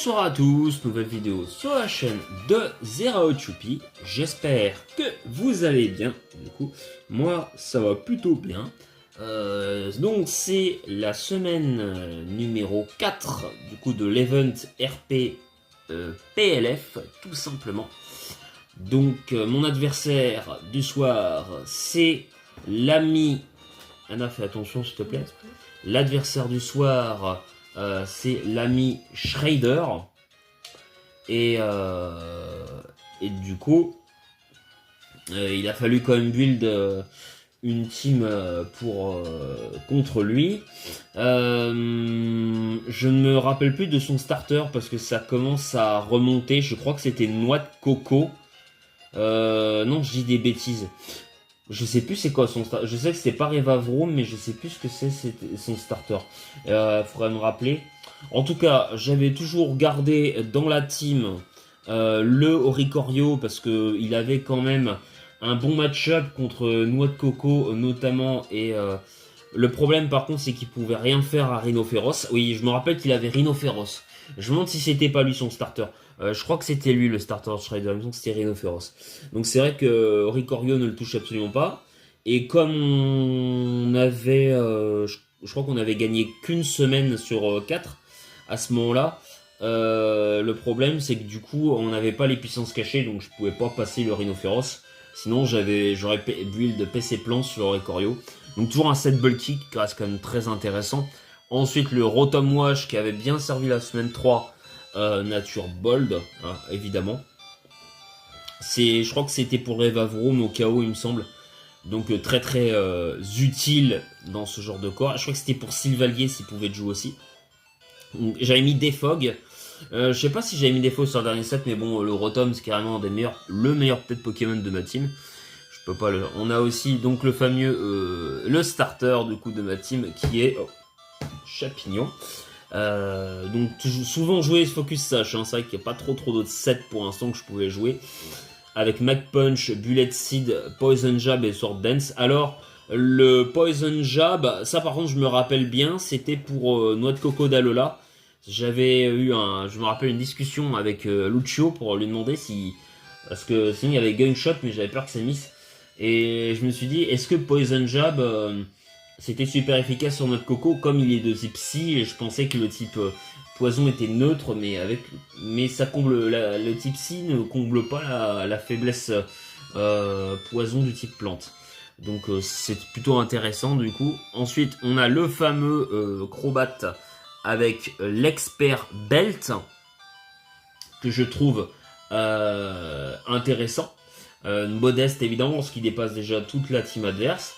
Bonsoir à tous, nouvelle vidéo sur la chaîne de Zero Choupi. J'espère que vous allez bien. Du coup, moi ça va plutôt bien. Donc c'est la semaine numéro 4 du coup de l'event RP PLF tout simplement. Donc mon adversaire du soir c'est l'ami. Anna, fais attention s'il te plaît. L'adversaire du soir c'est l'ami Schrader. Et du coup, il a fallu quand même build une team contre lui. Je ne me rappelle plus de son starter parce que ça commence à remonter. Je crois que c'était Noix de Coco. Non, je dis des bêtises. Je sais plus c'est quoi son starter. Je sais que c'était pas Revavroom, mais je sais plus ce que c'est son starter. Faudrait me rappeler. En tout cas, j'avais toujours gardé dans la team le Oricorio parce que il avait quand même un bon match-up contre Noix de Coco notamment. Et le problème par contre, c'est qu'il pouvait rien faire à Rhinophéros. Oui, je me rappelle qu'il avait Rhinophéros. Je me demande si c'était pas lui son starter. Je crois que c'était lui le starter de Shredder, donc c'était Rhinophéros. Donc c'est vrai que Oricorio ne le touche absolument pas. Et comme on avait, je crois qu'on avait gagné qu'une semaine sur 4 à ce moment-là, le problème c'est que du coup on n'avait pas les puissances cachées, donc je pouvais pas passer le Rhinophéros. Sinon j'aurais build PC plan sur Oricorio. Donc toujours un set bulky qui reste quand même très intéressant. Ensuite le Rotom Wash qui avait bien servi la semaine 3. Nature Bold, hein, évidemment. Je crois que c'était pour Revavroom au KO, il me semble. Donc très utile dans ce genre de corps. Je crois que c'était pour Sylvalier s'il pouvait jouer aussi. J'avais mis Defog. Je sais pas si j'avais mis Defog sur le dernier set, mais bon, le Rotom c'est carrément le meilleur peut-être Pokémon de ma team. Je peux pas le. On a aussi donc le fameux le starter du coup de ma team qui est Chapignon. Donc souvent jouer Focus Sash, hein. C'est vrai qu'il n'y a pas trop d'autres sets pour l'instant que je pouvais jouer. Avec Mac Punch, Bullet Seed, Poison Jab et Sword Dance. Alors le Poison Jab, ça par contre je me rappelle bien, c'était pour Noix de Coco d'Alola. J'avais eu je me rappelle une discussion avec Lucio pour lui demander si... Parce que sinon il y avait Gunshot mais j'avais peur que ça miss. Et je me suis dit, est-ce que Poison Jab... c'était super efficace sur notre Coco, comme il est de type Psy, et je pensais que le type Poison était neutre, mais ça comble le type Psy ne comble pas la faiblesse Poison du type Plante. Donc c'est plutôt intéressant du coup. Ensuite on a le fameux Crobat avec l'Expert Belt, que je trouve intéressant. Modeste évidemment, parce qu'il dépasse déjà toute la team adverse.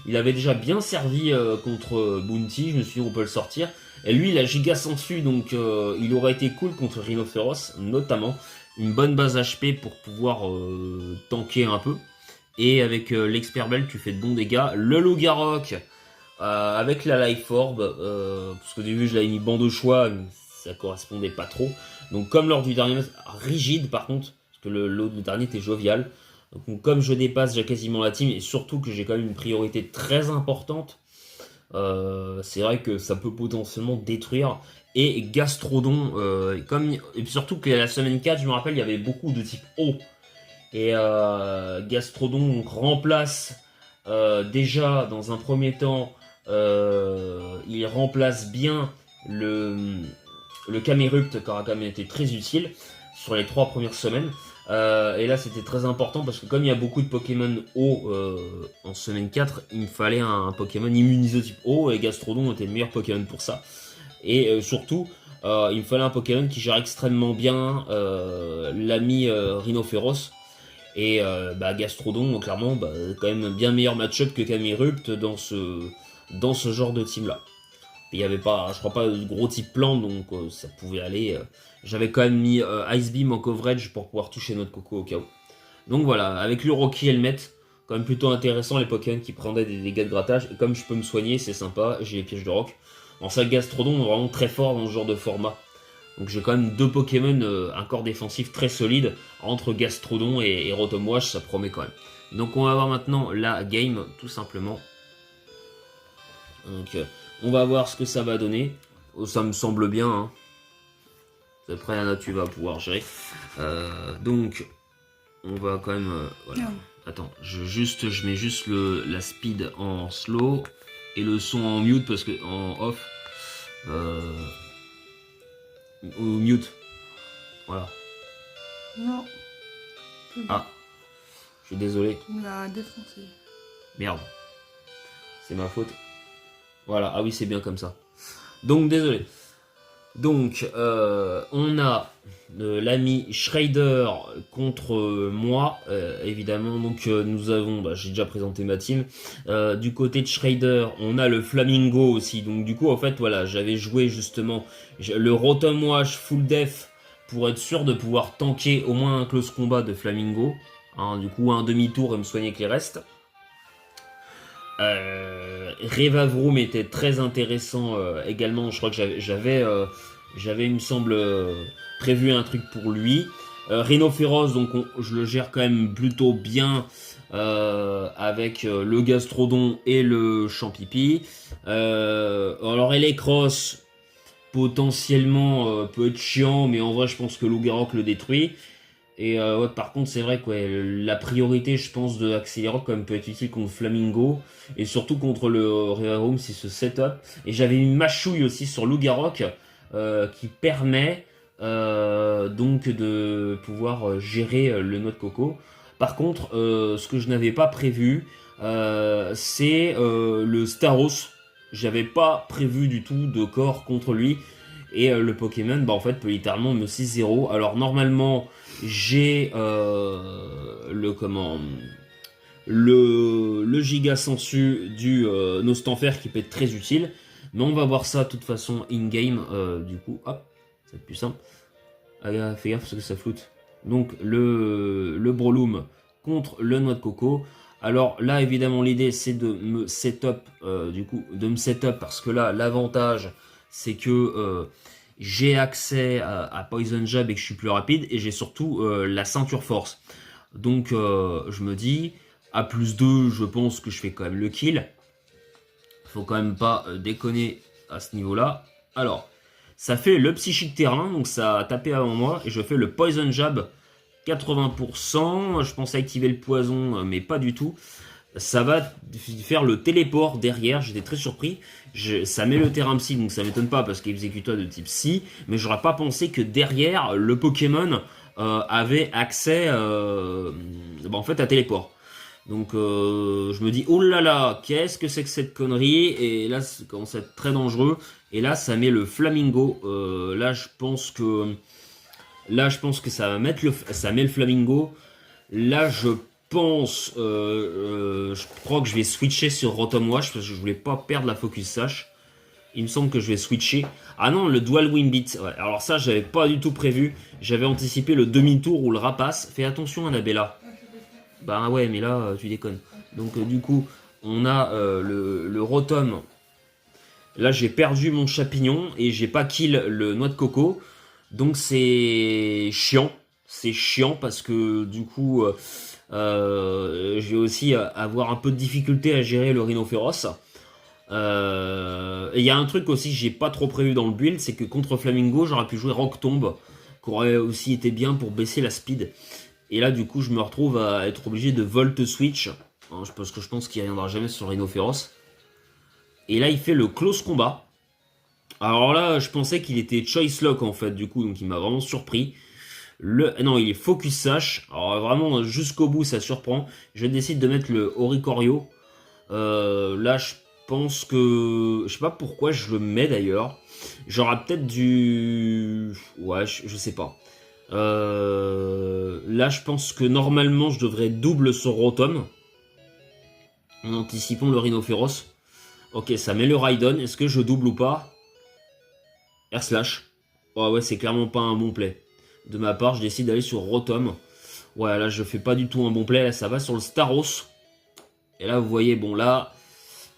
Il avait déjà bien servi contre Bounty, je me suis dit on peut le sortir. Et lui il a giga sensu, donc il aurait été cool contre Rhinophéros, notamment. Une bonne base HP pour pouvoir tanker un peu. Et avec l'Expert Belt tu fais de bons dégâts. Le Loup-Garok avec la Life Orb, parce qu'au début je l'avais mis banc de choix, mais ça correspondait pas trop. Donc comme lors du dernier match, rigide par contre, parce que le dernier était jovial. Donc comme je dépasse déjà quasiment la team et surtout que j'ai quand même une priorité très importante, c'est vrai que ça peut potentiellement détruire. Et Gastrodon, et surtout que la semaine 4, je me rappelle, il y avait beaucoup de type O. Et Gastrodon donc, remplace déjà dans un premier temps, il remplace bien le Camerupt, car a quand même été très utile sur les 3 premières semaines. Et là c'était très important parce que comme il y a beaucoup de Pokémon O en semaine 4, il me fallait un Pokémon immunisé type O et Gastrodon était le meilleur Pokémon pour ça. Et surtout, il me fallait un Pokémon qui gère extrêmement bien l'ami Rhinophéros. Et Gastrodon, clairement, quand même bien meilleur match-up que Camerupt dans ce genre de team là. Il n'y avait pas, je crois pas, de gros type plan, donc ça pouvait aller. J'avais quand même mis Ice Beam en coverage pour pouvoir toucher notre Coco au cas où. Donc voilà, avec le Rocky Helmet, quand même plutôt intéressant les Pokémon qui prendaient des dégâts de grattage. Et comme je peux me soigner, c'est sympa, j'ai les pièges de rock. En ça, Gastrodon est vraiment très fort dans ce genre de format. Donc j'ai quand même 2 Pokémon, un corps défensif très solide. Entre Gastrodon et Rotom Wash, ça promet quand même. Donc on va voir maintenant la game, tout simplement. Donc on va voir ce que ça va donner. Oh, ça me semble bien, hein. Après, Anna, tu vas pouvoir gérer. Donc, on va quand même... voilà. Attends, je mets juste la speed en slow et le son en mute parce que en off. Ou mute. Voilà. Non. Ah, je suis désolé. Tu me l'as défoncé. Merde. C'est ma faute. Voilà, ah oui, c'est bien comme ça. Donc, désolé. Donc, on a l'ami Schrader contre moi, évidemment. Donc, nous avons, bah, j'ai déjà présenté ma team. Du côté de Schrader, on a le Flamingo aussi. Donc, du coup, en fait, voilà, j'avais joué justement le Rotom Wash Full Def pour être sûr de pouvoir tanker au moins un close combat de Flamingo. Hein, du coup, un demi-tour et me soigner avec les restes. Revavroom était très intéressant également. Je crois que j'avais, il me semble, prévu un truc pour lui. Rhinophéros, donc je le gère quand même plutôt bien avec le Gastrodon et le Champipi. Alors Elecros, potentiellement peut être chiant, mais en vrai je pense que Lugarok le détruit. Et ouais, par contre, c'est vrai que ouais, la priorité, je pense, de Accélérock quand même peut être utile contre Flamingo et surtout contre le Revavroom si ce setup. Et j'avais une mâchouille aussi sur Lugarok qui permet donc de pouvoir gérer le noix de coco. Par contre, ce que je n'avais pas prévu, c'est le Staros. J'avais pas prévu du tout de corps contre lui. Et le Pokémon, bah en fait, peut littéralement me 6-0. Alors normalement, j'ai le giga sensu du Nostanfer qui peut être très utile. Mais on va voir ça de toute façon in-game. Du coup, hop, ça va être plus simple. Ah, fais gaffe parce que ça floute. Donc le Breloom contre le noix de coco. Alors là, évidemment, l'idée c'est de me setup, parce que là, l'avantage c'est que j'ai accès à Poison Jab et que je suis plus rapide, et j'ai surtout la ceinture force. Donc je me dis, à plus 2, je pense que je fais quand même le kill. Faut quand même pas déconner à ce niveau-là. Alors, ça fait le psychique terrain, donc ça a tapé avant moi, et je fais le Poison Jab 80%. Je pensais activer le poison, mais pas du tout. Ça va faire le téléport derrière, j'étais très surpris. Ça met le terrain psy, donc ça m'étonne pas parce qu'il exécutoire de type psy, mais j'aurais pas pensé que derrière, le Pokémon avait accès en fait à téléport. Donc je me dis, oh là là, qu'est-ce que c'est que cette connerie? Et là, ça commence à être très dangereux. Et là, ça met le Flamingo. Là, je pense que ça va mettre ça met le Flamingo. Là, je crois que je vais switcher sur Rotom Wash parce que je voulais pas perdre la Focus Sash. Il me semble que je vais switcher. Ah non, le Dual Wind Beat. Ouais, alors ça, j'avais pas du tout prévu. J'avais anticipé le demi-tour ou le rapace. Fais attention, Annabella. Bah ouais, mais là, tu déconnes. Donc du coup, on a le Rotom. Là, j'ai perdu mon Chapignon et j'ai pas kill le Noix de Coco. Donc c'est chiant. C'est chiant parce que du coup... je vais aussi avoir un peu de difficulté à gérer le Rhinophéros. Il y a un truc aussi que j'ai pas trop prévu dans le build, c'est que contre Flamingo, j'aurais pu jouer Rock Tomb, qui aurait aussi été bien pour baisser la speed. Et là, du coup, je me retrouve à être obligé de Volt Switch, hein, parce que je pense qu'il reviendra jamais sur Rhinophéros. Et là, il fait le Close Combat. Alors là, je pensais qu'il était Choice Lock en fait, du coup, donc il m'a vraiment surpris. Non, il est Focus Sash. Alors vraiment, jusqu'au bout, ça surprend. Je décide de mettre le Oricorio. Là, je pense que... Je sais pas pourquoi je le mets d'ailleurs. J'aurai peut-être du... Ouais, je sais pas. Là, je pense que normalement, je devrais double sur Rotom. En anticipant le Rhinophéros. Ok, ça met le Raidon. Est-ce que je double ou pas? Air Slash. Oh ouais, c'est clairement pas un bon play. De ma part, je décide d'aller sur Rotom. Ouais, là, je fais pas du tout un bon play. Là, ça va sur le Staros. Et là, vous voyez, bon, là,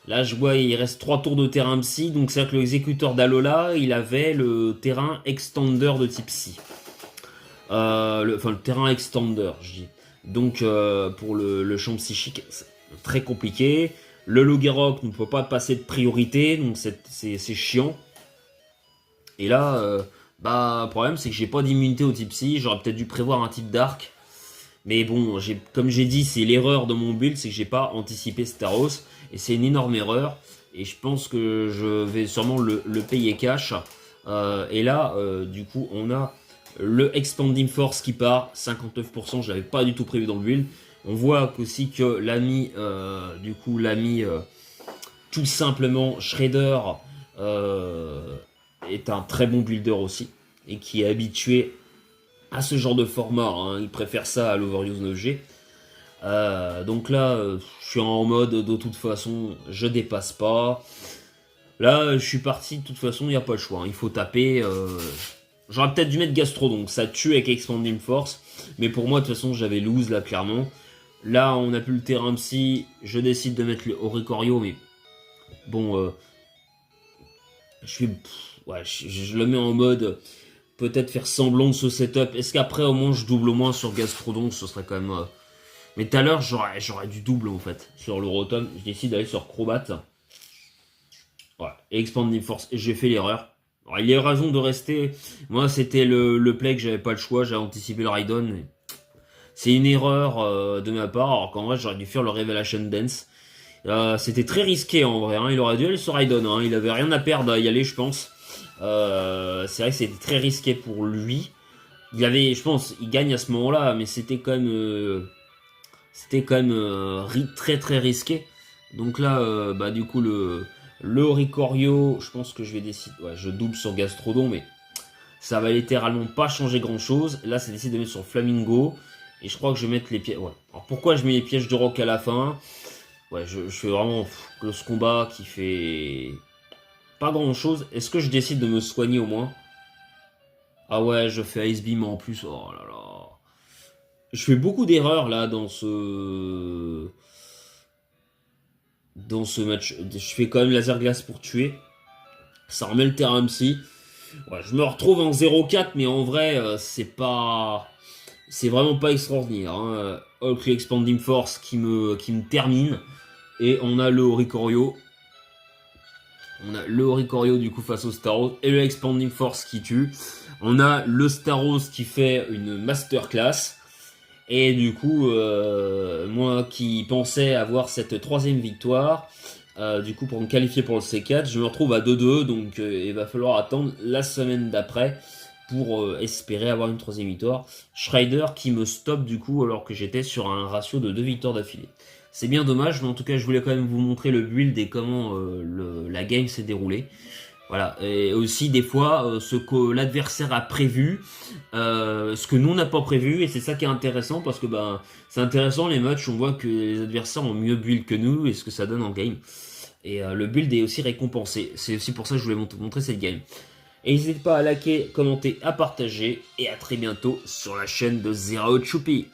je vois, il reste 3 tours de terrain psy. Donc, c'est-à-dire que l'exécuteur d'Alola, il avait le terrain extender de type psy. Le terrain extender, je dis. Donc, pour le champ psychique, c'est très compliqué. Le Lugarok ne peut pas passer de priorité. Donc, c'est chiant. Et là... Bah, le problème, c'est que j'ai pas d'immunité au type psy. J'aurais peut-être dû prévoir un type dark. Mais bon, comme j'ai dit, c'est l'erreur de mon build, c'est que j'ai pas anticipé Staros. Et c'est une énorme erreur. Et je pense que je vais sûrement le payer cash. Et là, du coup, on a le Expanding Force qui part, 59%, je l'avais pas du tout prévu dans le build. On voit aussi que l'ami, tout simplement, Shredder, est un très bon builder aussi. Et qui est habitué à ce genre de format, hein. Il préfère ça à l'Overuse 9G. Donc là, je suis en mode de toute façon, je dépasse pas. Là, je suis parti, de toute façon, il n'y a pas le choix, hein. Il faut taper. J'aurais peut-être dû mettre Gastrodon, ça tue avec Expanding Force. Mais pour moi, de toute façon, j'avais lose là, clairement. Là, on n'a plus le terrain psy. Je décide de mettre le Oricorio, mais bon, je le mets en mode peut-être faire semblant de ce setup. Est-ce qu'après, au moins, je double au moins sur Gastrodon, ce serait quand même. Mais tout à l'heure, j'aurais dû double en fait sur le Rotom. Je décide d'aller sur Crobat. Voilà, et Expanding Force. Et j'ai fait l'erreur. Alors, il y a raison de rester. Moi, c'était le play que j'avais pas le choix. J'ai anticipé le Raidon. C'est une erreur de ma part. Alors qu'en vrai, j'aurais dû faire le Revelation Dance. C'était très risqué en vrai. Hein. Il aurait dû aller sur Raidon. Hein. Il avait rien à perdre à y aller, je pense. C'est vrai que c'était très risqué pour lui. Je pense, il gagne à ce moment-là, mais c'était quand même, très très risqué. Donc là, du coup le Oricorio, je pense que je vais décider. Ouais, je double sur Gastrodon, mais ça va littéralement pas changer grand chose. Là, c'est décidé de mettre sur Flamingo. Et je crois que je vais mettre les pièges. Ouais. Alors pourquoi je mets les pièges de rock à la fin? Ouais, je fais vraiment ce combat qui fait pas grand chose. Est-ce que je décide de me soigner au moins? Ah ouais, je fais Ice Beam en plus. Oh là là. Je fais beaucoup d'erreurs là dans ce match. Je fais quand même laser glace pour tuer. Ça remet le terrain psy. Ouais, je me retrouve en 0-4, mais en vrai, c'est vraiment pas extraordinaire. Hein. Hulk Expanding Force qui me termine. Et on a le Oricorio. On a le Oricorio du coup face au Staros. Et le Expanding Force qui tue. On a le Staros qui fait une masterclass. Et du coup, moi qui pensais avoir cette troisième victoire, du coup pour me qualifier pour le C4, je me retrouve à 2-2, donc il va falloir attendre la semaine d'après pour espérer avoir une troisième victoire. Shredder qui me stoppe du coup alors que j'étais sur un ratio de 2 victoires d'affilée. C'est bien dommage, mais en tout cas je voulais quand même vous montrer le build et comment la game s'est déroulée. Voilà, et aussi des fois ce que l'adversaire a prévu, ce que nous on n'a pas prévu, et c'est ça qui est intéressant parce que c'est intéressant les matchs, on voit que les adversaires ont mieux build que nous et ce que ça donne en game. Et le build est aussi récompensé, c'est aussi pour ça que je voulais montrer cette game. Et n'hésitez pas à liker, commenter, à partager, et à très bientôt sur la chaîne de Zero Choupi.